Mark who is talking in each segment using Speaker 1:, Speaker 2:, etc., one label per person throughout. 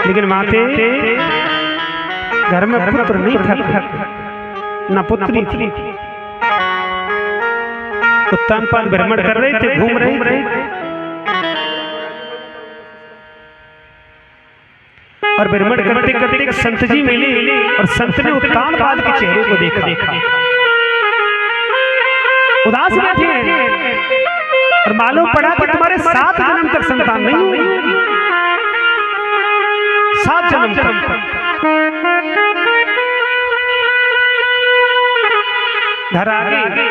Speaker 1: लेकिन माते घर में पुत्र नहीं था, न पुत्री थी। उत्तानपाद भ्रमण कर रहे थे, घूम रहे थे, और भ्रमण करते करते एक संत जी मिले और संत ने उत्तानपाद के चेहरे को देखा। उदास बैठे हैं और मालूम पड़ा कि तुम्हारे 7 जन्म तक संतान नहीं हुई। 7 जन्म तक। घर आ गए,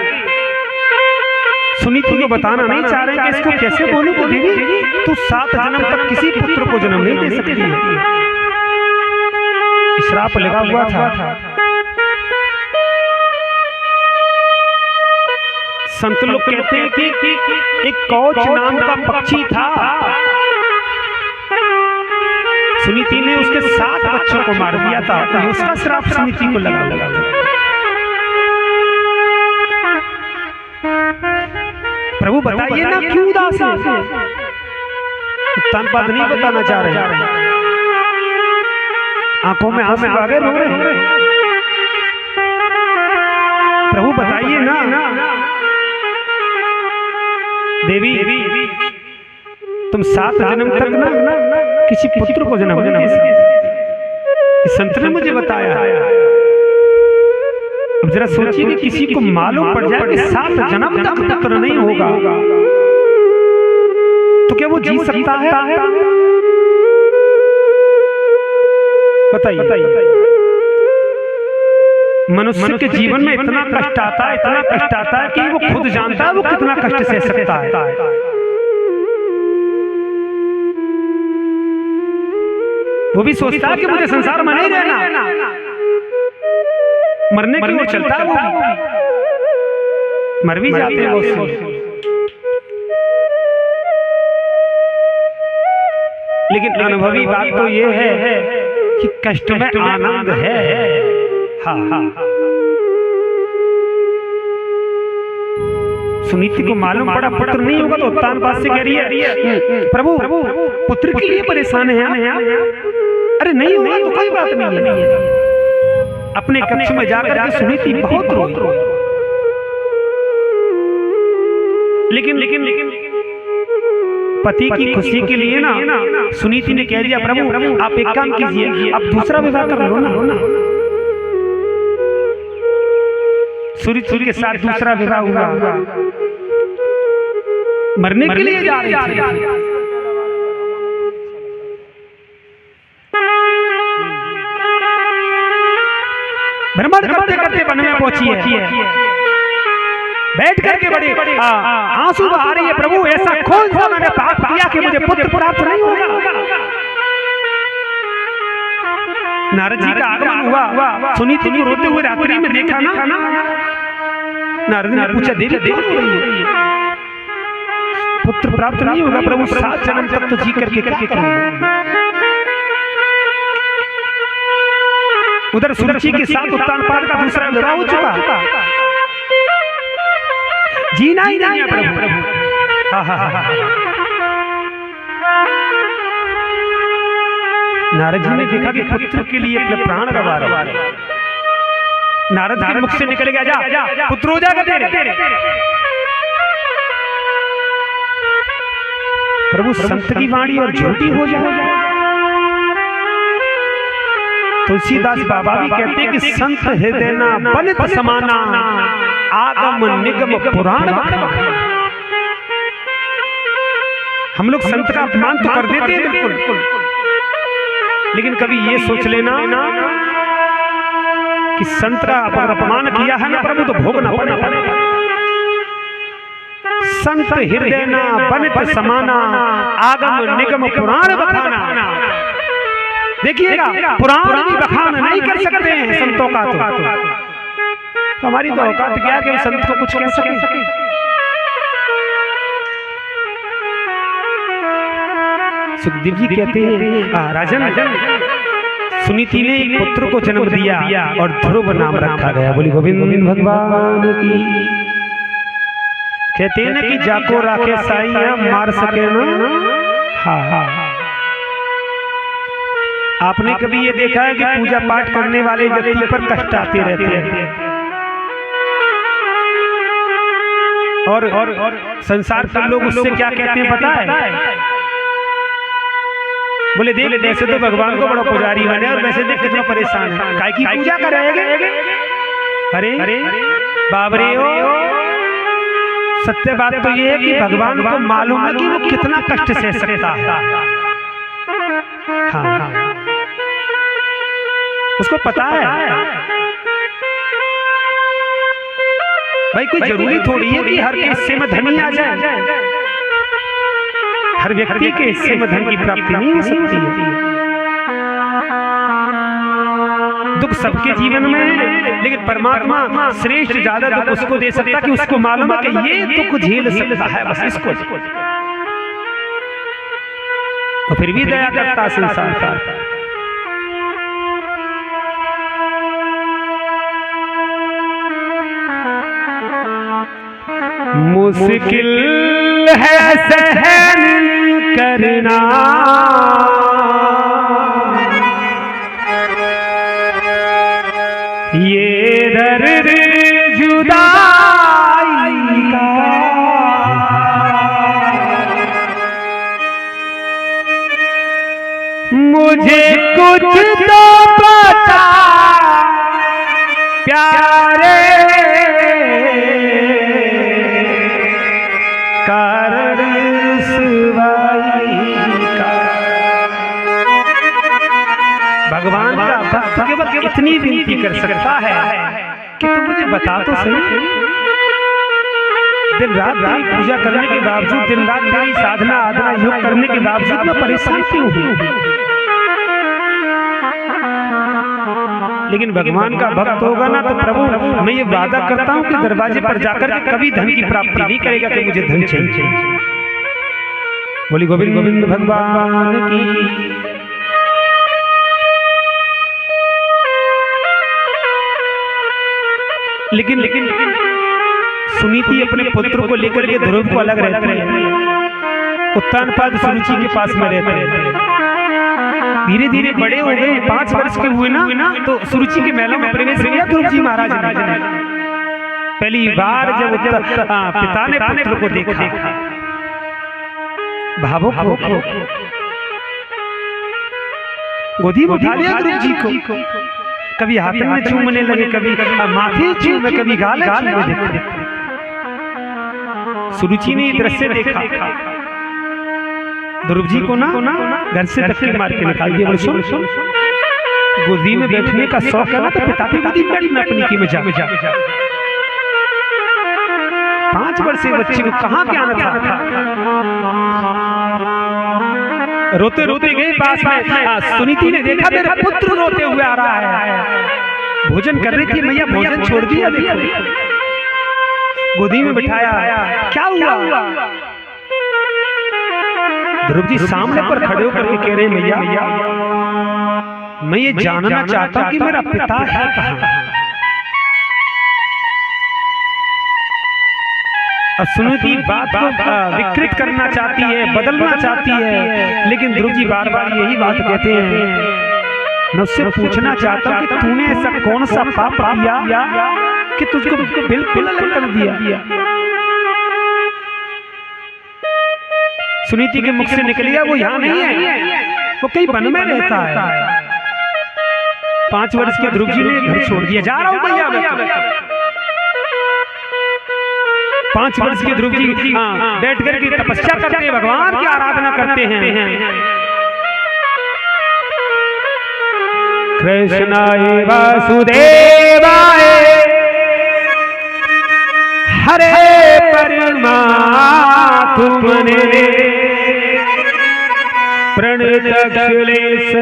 Speaker 1: सुनीति को बताना नहीं चाह रहे कि इसको कैसे बोलूं को देवी, तू 7 जन्म तक किसी पुत्र को जन्म नहीं दे सकती है। श्राप लगा हुआ था। संत लोग कहते हैं कि एक कौच नाम का पक्षी था, सुनीति ने उसके 7 बच्चों को मार दिया था, तो उसका श्राप सुनीति को लगा था। प्रभु बताइए ना क्यों उदास है? उत्तानपाद नहीं बताना चाह रहे, आंखों में आंसू आ गए, रो रहे। प्रभु बताइए ना देवी, तुम 7 जन्म तक ना किसी पुत्र को जन्म नहीं दे सकते। संत ने मुझे बताया। अब जरा सोचिए कि किसी को मालूम पड़ जाए कि 7 जन्म तक पुत्र नहीं होगा, तो क्या वो जी सकता है? बताइए। मनुष्य के जीवन में इतना कष्ट आता है, इतना कष्ट आता है कि वो खुद जानता है वो कितना कष्ट सह सकता है। वो भी सोचता है कि मुझे संसार में नहीं रहना, मरने की ओर चलता है, वो मर भी जाते हैं वो। लेकिन अनुभवी बात तो ये है कि कष्ट में आनंद है। हाँ हाँ, सुनीति को मालूम पड़ा पुत्र नहीं होगा, तो उत्तानपाद से कह रही है प्रभु पुत्र के लिए परेशान है। अरे नहीं होगा तो कोई बात नहीं है। अपने कक्ष में जाकर के सुनीति बहुत रोई। लेकिन पति की खुशी के लिए ना सुनीति ने कह दिया प्रभु आप एक काम कीजिए, आप दूसरा विवाह कर लो ना। सुनीति के साथ दूसरा विवाह हुआ। मरने के लिए जा रही थी। भ्रमण करते करते वन में पहुंची है। बैठ करके बड़े आंसू बहा रही है, प्रभु ऐसा कौन सा मैंने पाप किया कि मुझे पुत्र प्राप्त नहीं होगा। नारद जी का आगमन हुआ, सुनीति को रोते हुए रात्रि में देखा ना। नारद ने पूछा देवी पुत्र प्राप्त नहीं होगा प्रभु, 7 जन्म तक तो जी करके क्या करूंगा। उधर सुरुचि के साथ उत्तानपाद का दूसरा विवाह हो चुका, जीना ही नहीं है प्रभु। नारद जी ने देखा कि पुत्र के लिए अपने प्राण गवा रहा है। नारद के मुख से निकल गया जा पुत्र हो जाएगा तेरे। प्रभु संत की वाणी और झूठी हो जाए। तुलसीदास बाबा भी कहते हैं कि संत हृदय ना बनित समाना, आगम निगम पुराण। हम लोग संत का अपमान तो कर देते हैं बिल्कुल, लेकिन कभी ये सोच लेना कि संत का अगर अपमान किया है ना प्रभु तो भोगना पड़ेगा। संत हृदय ना बनित समाना, आगम निगम पुराण बखाना। देखिएगा पुराण भी बखान नहीं कर सकते हैं संतों का, तो हमारी तो औकात क्या है कि हम संत को कुछ कह सकें। सुखदेव जी कहते हैं राजन सुनीति ने एक पुत्र को जन्म दिया और ध्रुव नाम रखा गया। बोली गोविंद भगवान की। कहते हैं ना कि जाको राखे साईं मार सके ना। हाँ हाँ, आपने कभी ये देखा है कि पूजा पाठ करने वाले व्यक्ति पर कष्ट आते रहते हैं और संसार के लोग उससे क्या कहते हैं पता है? बोले देख वैसे तो भगवान को बड़ा पुजारी बने और वैसे देख कितना परेशान है, काय की पूजा कर रहे हैं। अरे बाबरे ओ, सत्य बात तो ये है कि भगवान को मालूम है कि वो कितना कष्ट सह सकता है। हाँ, उसको पता है भाई, कोई जरूरी थोड़ी है कि हर के हिस्से में धनी आ जाए। हर व्यक्ति के हिस्से में धन की प्राप्ति नहीं हो सकती है। दुख सबके जीवन में है, लेकिन परमात्मा श्रेष्ठ ज्यादा दुख उसको दे सकता कि उसको मालूम है कि ये दुख झेल सकता है, बस इसको। और फिर भी दया करता संसार का। मुश्किल है सहन करना ये दर्द जुदाई का, मुझे कुछ तो पता प्यारे कारण रुसवाई का। भगवान का भक्त केवल इतनी विनती कर सकता है कि तुम मुझे बता तो सही, दिन रात तेरी पूजा करने के बावजूद, दिन रात तेरी साधना आधना योग करने के बावजूद मैं परेशान क्यों हूँ? लेकिन भगवान का भक्त होगा ना तो प्रभु मैं ये वादा करता हूँ कि दरवाजे पर जाकर के कभी धन की प्राप्ति नहीं करेगा कि मुझे धन चाहिए। बोली गोविंद गोविंद भगवान की। लेकिन सुनीति अपने पुत्र को लेकर के ध्रुव को अलग रहते हैं, उत्तानपाद सुरुचि के पास में रहते हैं। धीरे धीरे बड़े हो गए, 5 वर्ष के हुए ना तो सुरुचि के महलों में प्रवेश किया ध्रुव जी महाराज ने। पहली बार जब पिता ने पुत्र को देखा, भावुक हो गोदी में उठा लिया ध्रुव जी को, कभी हाथ में चूमने लगे, कभी माथे चूमे, कभी गाल चूमे। सुरुचि ने दृश्य देखा, ध्रुव जी को ना घर से धक्के मार के निकाल दिया। बोले सुन, गोदी में बैठने का शौक है ना तो पिता की गोदी में बैठना अपनी की में जा। 5 वर्षीय बच्चे को कहाँ क्या आना था? रोते रोते गए पास में, सुनीति ने देखा मेरा पुत्र रोते हुए आ रहा है। भोजन कर रही थी मैया, भोजन छोड़ दिया, गोदी में बिठाया, क्या हुआ? ध्रुव जी सामने पर खड़े होकर के कह रहे मैया मैं ये जानना चाहता हूं कि मेरा पिता है कहां? अब सुनीति बात को विकृत करना चाहती है, बदलना चाहती है, लेकिन ध्रुव जी बार बार यही बात कहते हैं। मैं उससे पूछना चाहता हूं कि तूने ऐसा कौन सा पाप किया कि तुझको बिल्कुल अलग कर दिया? सुनीति के मुख से निकल गया वो यहाँ नहीं है, वो कहीं वन में रहता है। 5 वर्ष के ध्रुव जी ने घर छोड़ दिया, जा रहा हूं भैया मैं। 5 वर्ष के ध्रुव जी बैठ कर के तपस्या करते हैं, भगवान की आराधना करते हैं। कृष्णाय वासुदेवाय हरे परमात्मने प्रणत अखिलेश्वरनाशाय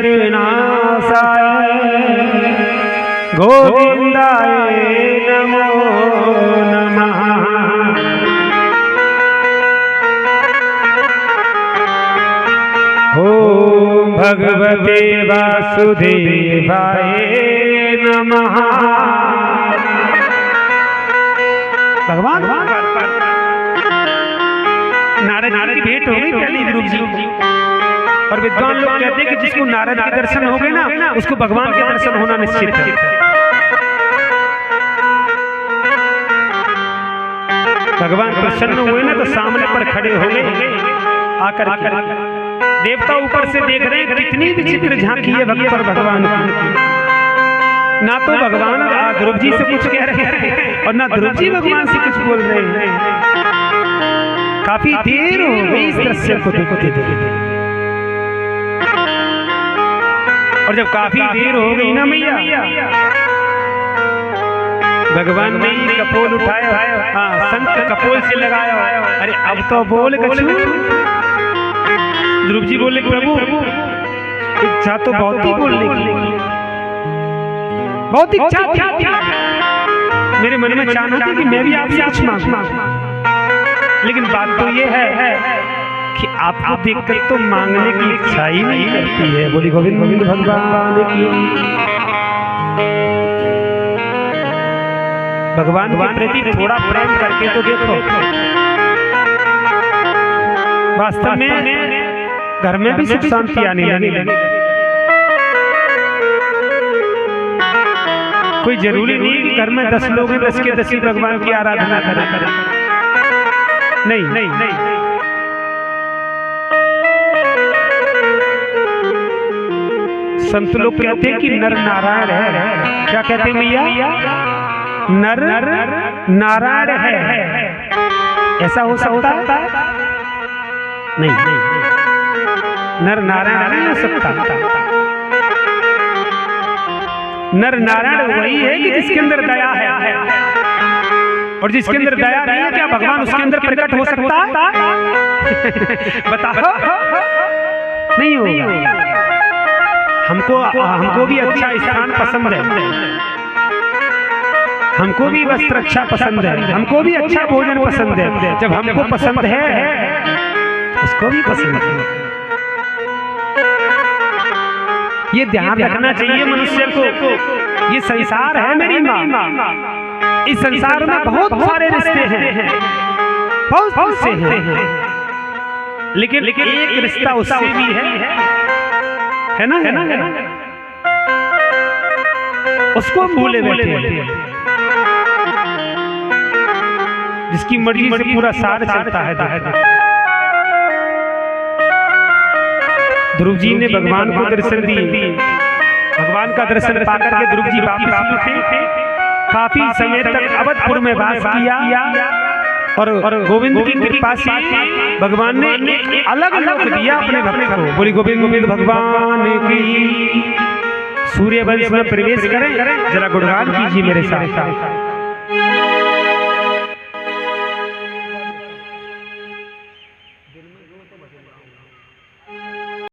Speaker 1: गोविंदाय नमो नमः। ओम भगवते वासुदेवाय नमः। भगवान नारद की भेंट हो गई पहली ध्रुव जी। और विद्वान लोग कहते हैं कि जिसको नारद के दर्शन हो गए ना, उसको भगवान के दर्शन होना निश्चित है। भगवान प्रसन्न हुए ना तो सामने पर खड़े हो गए आकर देवता ऊपर से देख रहे हैं, कितनी विचित्र झांकी है भक्त और भगवान की। ना तो भगवान ध्रुव जी से कुछ कह रहे हैं और ना ध्रुव जी भगवान से कुछ बोल रहे हैं। काफी देर हो गई इस दृश्य को देखते देखते, और जब काफी देर हो गई ना मैया, भगवान ने कपोल उठाया, हाँ संत कपोल से लगाया, अरे अब तो बोल कछु। ध्रुव जी बोले प्रभु इच्छा तो बहुत ही बोलने की, बहुत इच्छा थी, मेरे मन में चाहना थी कि मैं भी आपसे कुछ मांगूं, लेकिन बात तो ये है कि आपको देखकर तो मांगने की इच्छा ही नहीं करती है। बोली गोविंद गोविंद भगवान की। भगवान के प्रति थोड़ा प्रेम करके तो देखो, वास्तव में घर में भी सुख शांति आने लगी। कोई जरूरी नहीं कि घर में 10 लोग हैं 10 के 10 ही भगवान की आराधना करें, नहीं। संत लोग कहते हैं कि नर नारायण है। क्या कहते हैं मैया? नर नारायण है। ऐसा हो सकता है? नहीं, नर नारायण नहीं हो सकता। नर नारायण वही है कि जिसके अंदर दया है, और जिसके अंदर दया नहीं है क्या भगवान उसके अंदर प्रकट हो सकता है? बताओ, नहीं होगा। हमको भी अच्छा स्थान पसंद है, हमको भी वस्त्र अच्छा पसंद है, हमको भी अच्छा भोजन पसंद है। जब हमको पसंद है उसको भी पसंद है। ये ध्यान रखना चाहिए मनुष्य को। ये संसार है मेरी माँ, इस संसार में बहुत सारे रिश्ते हैं, बहुत से हैं, लेकिन एक रिश्ता उससे भी है ना, उसको भूले बैठे हैं, जिसकी मर्जी से पूरा सार चलता है। ध्रुव जी ने भगवान को दर्शन दिए, भगवान का दर्शन पाकर के ध्रुव जी वापस लौटे। काफी समय तक अवधपुर में वास किया, और गोविंद की कृपा से भगवान ने एक अलग लोक दिया अपने भक्त को। बोली गोविंद गोविंद भगवान की। सूर्यवंश में प्रवेश करें, जरा गुणगान कीजिए मेरे साथ।